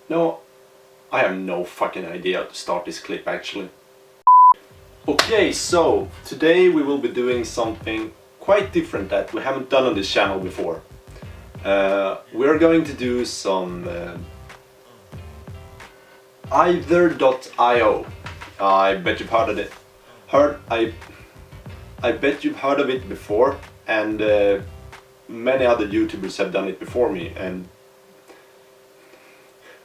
No, I have no fucking idea how to start this clip actually. Okay, so today we will be doing something quite different that we haven't done on this channel before. We're going to do some either.io. I bet you've heard of it. I bet you've heard of it before, and many other YouTubers have done it before me, and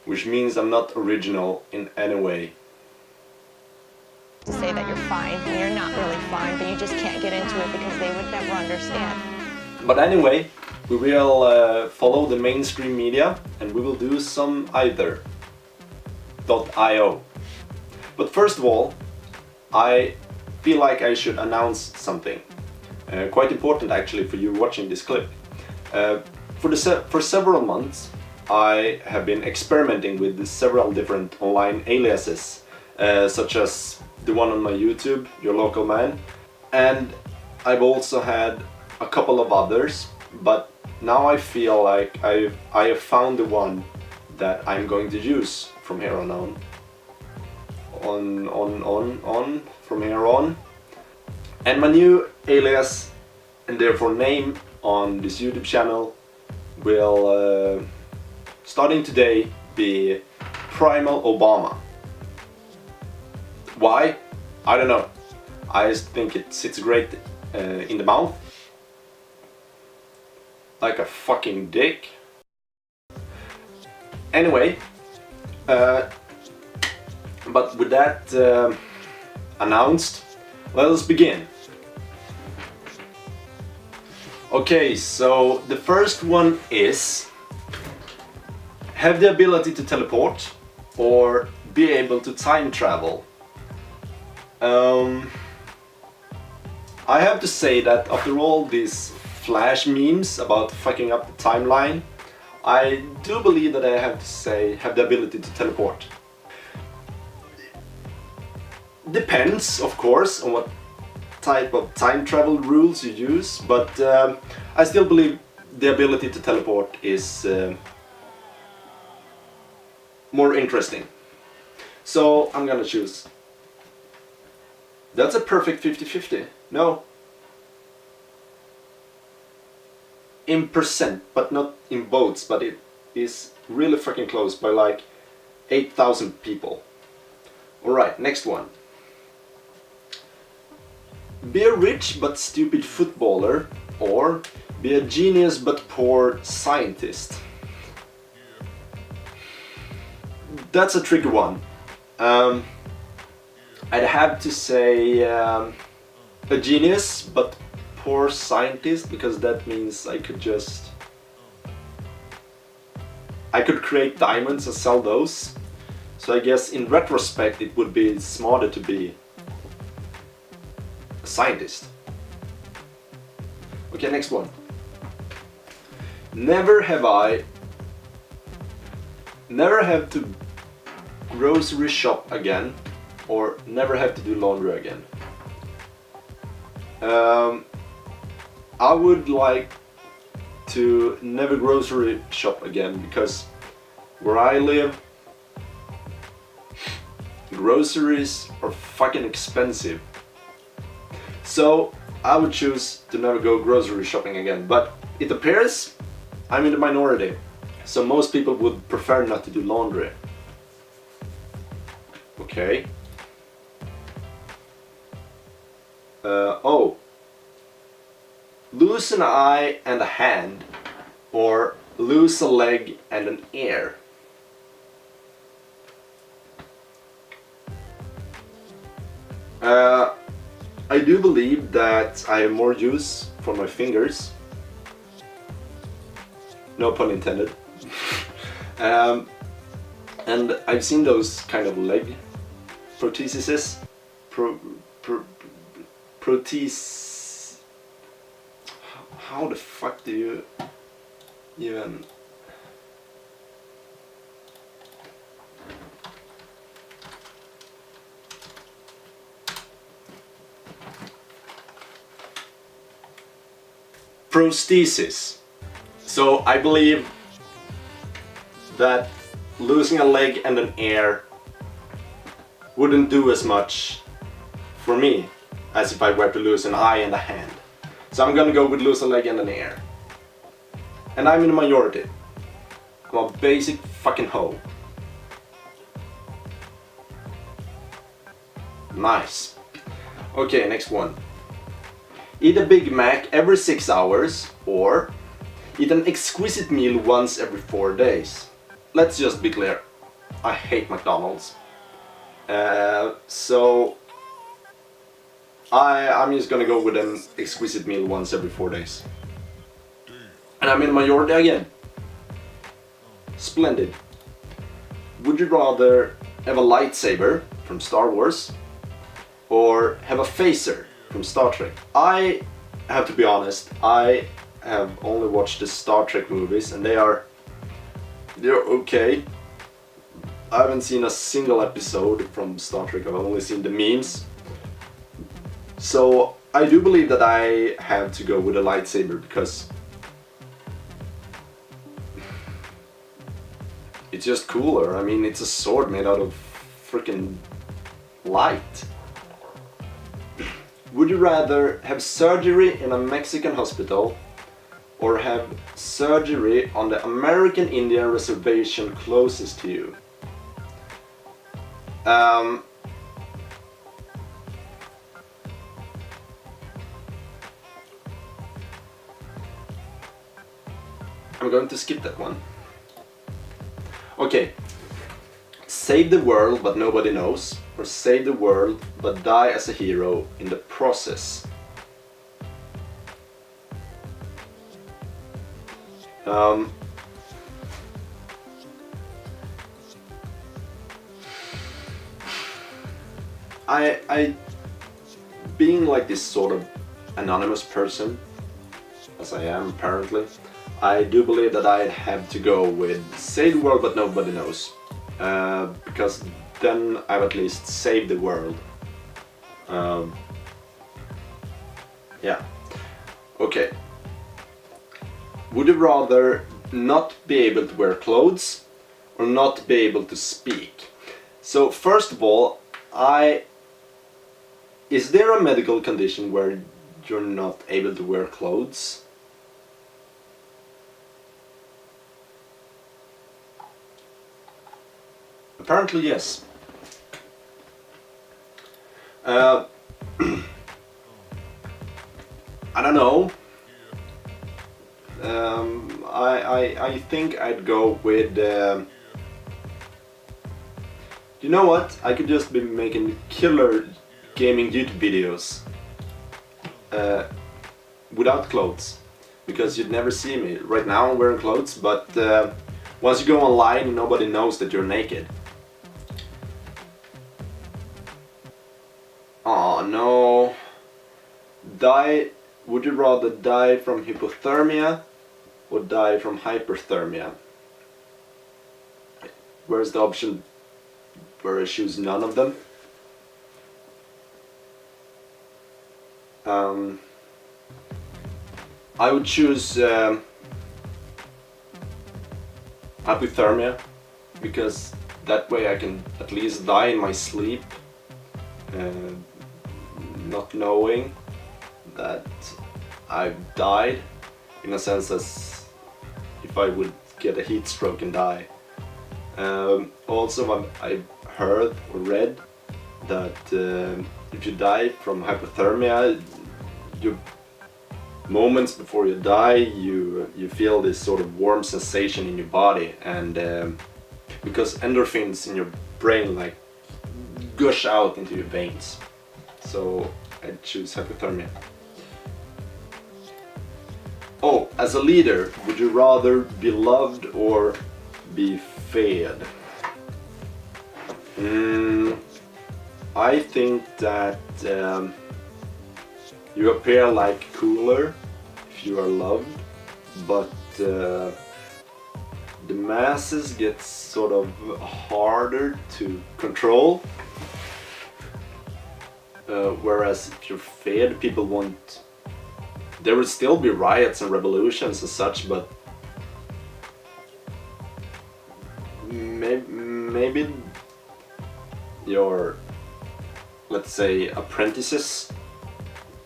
which means I'm not original in any way. To say that you're fine when you're not really fine, but you just can't get into it because they would never understand. But anyway, we will follow the mainstream media and we will do some either.io. But first of all, I feel like I should announce something. Quite important actually for you watching this clip. For several months I have been experimenting with several different online aliases, such as the one on my YouTube, YourLocalMan, and I've also had a couple of others, but now I feel like I have found the one that I'm going to use from here on from here on. And my new alias, and therefore name, on this YouTube channel will starting today be PrimalObama. Why? I don't know. I just think it sits great in the mouth. Like a fucking dick. Anyway, but with that announced, let us begin. Okay, so the first one is have the ability to teleport or be able to time travel. I have to say that after all these flash memes about fucking up the timeline, I do believe that I have to say have the ability to teleport. Depends, of course, on what type of time travel rules you use, but I still believe the ability to teleport is more interesting. So I'm gonna choose. That's a perfect 50-50. No. In percent, but not in votes, but it is really fucking close by like 8,000 people. Alright, next one. Be a rich but stupid footballer, or be a genius but poor scientist. That's a tricky one. I'd have to say a genius but poor scientist, because that means I could create diamonds and sell those. So I guess in retrospect it would be smarter to be a scientist. Okay, next one. Never have to grocery shop again, or never have to do laundry again. I would like to never grocery shop again, because where I live, groceries are fucking expensive. So I would choose to never go grocery shopping again, but it appears I'm in the minority, so most people would prefer not to do laundry. Okay. Oh. Lose an eye and a hand, or lose a leg and an ear. I do believe that I have more use for my fingers. No pun intended. And I've seen those kind of leg prostheses. How the fuck do you even... Prosthesis. So I believe that losing a leg and an ear wouldn't do as much for me as if I were to lose an eye and a hand. So I'm gonna go with lose a leg and an ear. And I'm in the majority. I'm a basic fucking hoe. Nice. Okay, next one. Eat a Big Mac every 6 hours, or eat an exquisite meal once every 4 days. Let's just be clear. I hate McDonald's. So I'm just gonna go with an exquisite meal once every 4 days. And I'm in the majority again. Splendid. Would you rather have a lightsaber from Star Wars or have a phaser from Star Trek? I have to be honest, I have only watched the Star Trek movies and they're okay. I haven't seen a single episode from Star Trek, I've only seen the memes. So I do believe that I have to go with a lightsaber because it's just cooler. I mean, it's a sword made out of freaking light. Would you rather have surgery in a Mexican hospital or have surgery on the American Indian reservation closest to you? I'm going to skip that one. Okay. Save the world but nobody knows, or save the world but die as a hero in the process. I being like this sort of anonymous person, as I am apparently, I do believe that I'd have to go with save the world but nobody knows. Because then I've at least saved the world. Yeah. Okay. Would you rather not be able to wear clothes or not be able to speak? So first of all, is there a medical condition where you're not able to wear clothes? Apparently yes. I don't know. I think I'd go with. You know what? I could just be making killer gaming YouTube videos without clothes, because you'd never see me. Right now I'm wearing clothes, but once you go online, nobody knows that you're naked. Oh no. Would you rather die from hypothermia or die from hyperthermia? Where's the option where I choose none of them? I would choose hypothermia, because that way I can at least die in my sleep, not knowing that I've died, in a sense as if I would get a heat stroke and die. Also I've heard or read that if you die from hypothermia, you moments before you die you feel this sort of warm sensation in your body, and because endorphins in your brain like gush out into your veins. So I'd choose hypothermia. Oh, as a leader, would you rather be loved or be feared? I think that you appear like cooler if you are loved, but the masses get sort of harder to control. Whereas if you're feared, people won't. There will still be riots and revolutions and such, but maybe maybe your, let's say, apprentices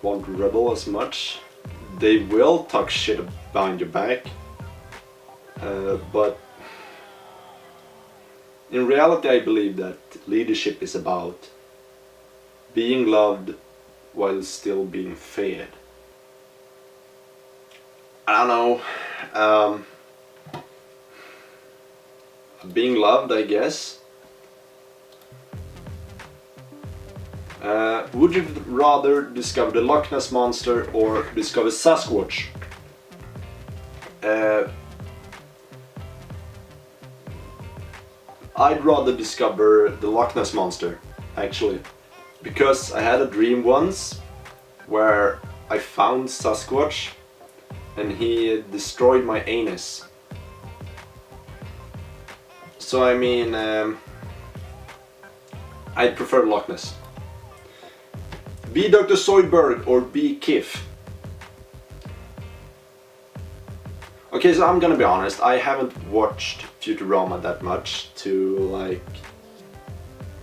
won't rebel as much. They will talk shit behind your back, but in reality I believe that leadership is about being loved while still being feared. I don't know, being loved, I guess. Would you rather discover the Loch Ness Monster or discover Sasquatch? I'd rather discover the Loch Ness Monster, actually. Because I had a dream once where I found Sasquatch and he destroyed my anus. So I mean, I'd prefer Loch Ness. Be Dr. Zoidberg or be Kif? Okay, so I'm gonna be honest, I haven't watched Futurama that much to like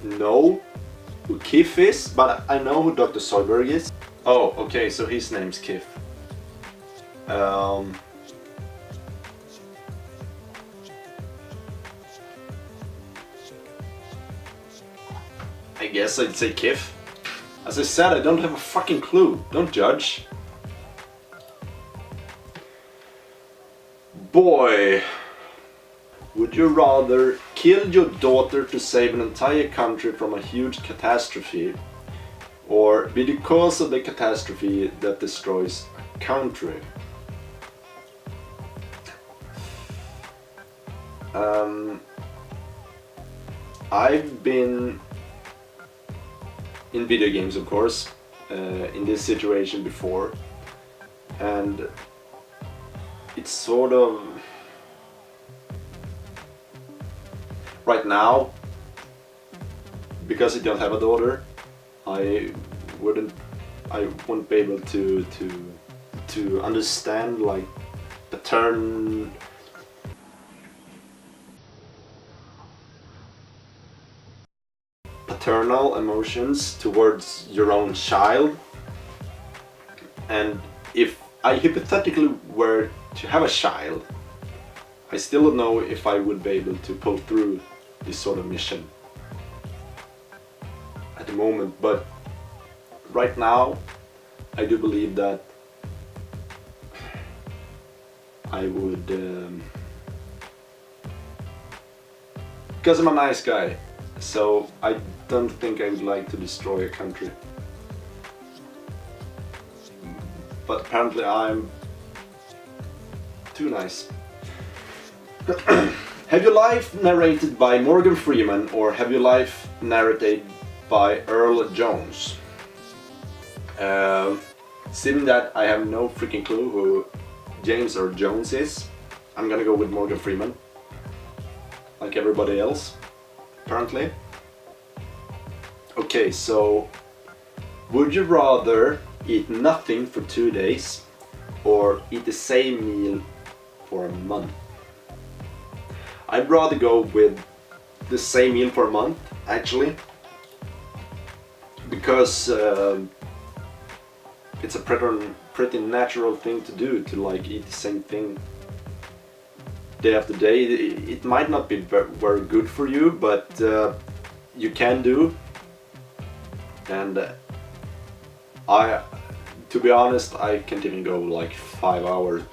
know who Kif is, but I know who Dr. Zoidberg is. Oh, okay, so his name's Kif. I guess I'd say Kif. As I said, I don't have a fucking clue. Don't judge. Boy, would you rather kill your daughter to save an entire country from a huge catastrophe, or be the cause of the catastrophe that destroys a country? I've been in video games, of course, in this situation before, and it's sort of right now, because I don't have a daughter, I wouldn't be able to understand like paternal emotions towards your own child. And if I hypothetically were to have a child, I still don't know if I would be able to pull through this sort of mission at the moment, but right now I do believe that I would, because I'm a nice guy, so I don't think I would like to destroy a country. But apparently I'm too nice. Have your life narrated by Morgan Freeman or have your life narrated by Earl Jones? Seeing that I have no freaking clue who James Earl Jones is, I'm gonna go with Morgan Freeman. Like everybody else, apparently. Okay, so would you rather eat nothing for 2 days or eat the same meal for a month? I'd rather go with the same meal for a month, actually, because it's a pretty natural thing to do, to like eat the same thing day after day. It might not be very good for you, but you can do. And to be honest, I can't even go like 5 hours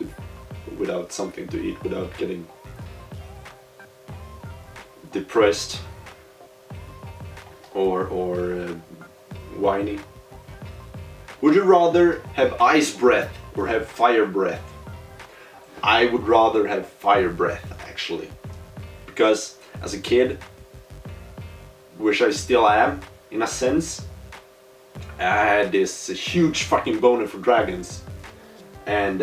without something to eat, without getting depressed or whiny. Would you rather have ice breath or have fire breath? I would rather have fire breath, actually, because as a kid, which I still am in a sense, I had this huge fucking boner for dragons, and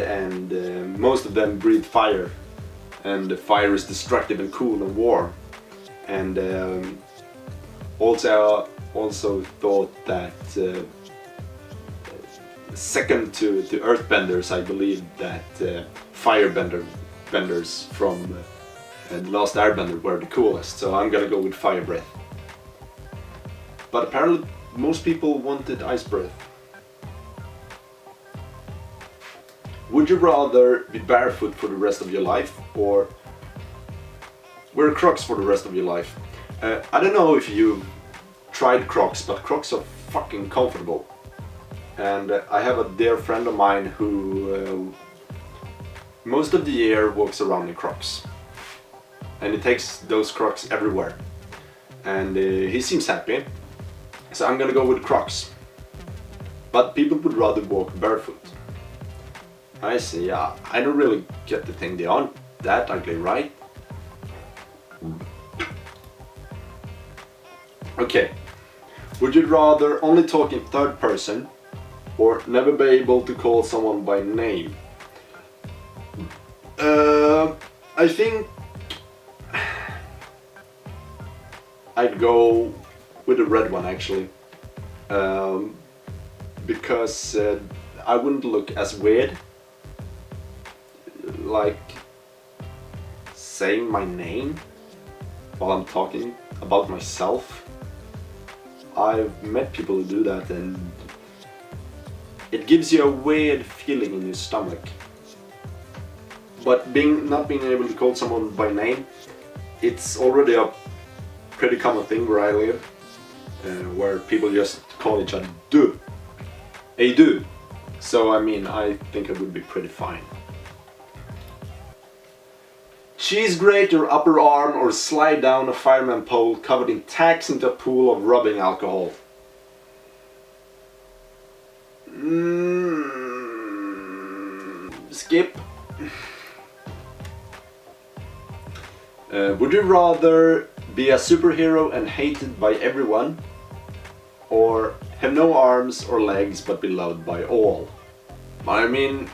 most of them breathe fire, and the fire is destructive and cool and warm. And also thought that second to earthbenders, I believe that firebenders from The Last Airbender were the coolest, so I'm gonna go with Fire Breath. But apparently most people wanted Ice Breath. Would you rather be barefoot for the rest of your life or wear Crocs for the rest of your life? I don't know if you tried Crocs, but Crocs are fucking comfortable. And I have a dear friend of mine who most of the year walks around in Crocs. And he takes those Crocs everywhere. And he seems happy. So I'm gonna go with Crocs. But people would rather walk barefoot. I see, yeah. I don't really get the thing. They aren't that ugly, right? Okay. Would you rather only talk in third person or never be able to call someone by name? I think I'd go with the red one actually. Because I wouldn't look as weird like saying my name while I'm talking about myself. I've met people who do that and it gives you a weird feeling in your stomach. But not being able to call someone by name, it's already a pretty common thing where I live, where people just call each other du. Hey du. So I mean, I think it would be pretty fine. Cheese grate your upper arm or slide down a fireman pole covered in tacks into a pool of rubbing alcohol. Skip. Would you rather be a superhero and hated by everyone, or have no arms or legs but be loved by all? I mean,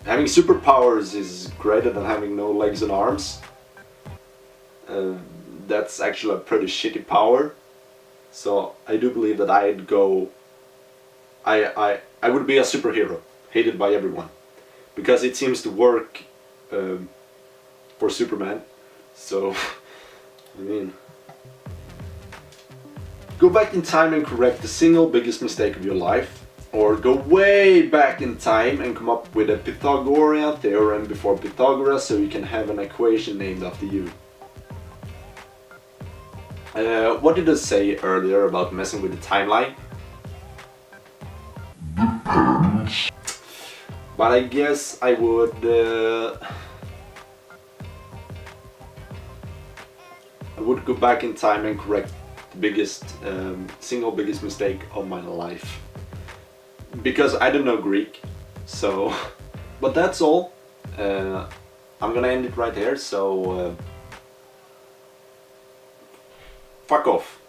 having superpowers is greater than having no legs and arms. That's actually a pretty shitty power. So I do believe that I'd go. I would be a superhero, hated by everyone, because it seems to work for Superman. So I mean, go back in time and correct the single biggest mistake of your life, or go way back in time and come up with a Pythagorean theorem before Pythagoras so you can have an equation named after you. What did I say earlier about messing with the timeline? But I guess I would go back in time and correct the single biggest mistake of my life. Because I don't know Greek, so. But that's all. I'm gonna end it right here, so. Fuck off.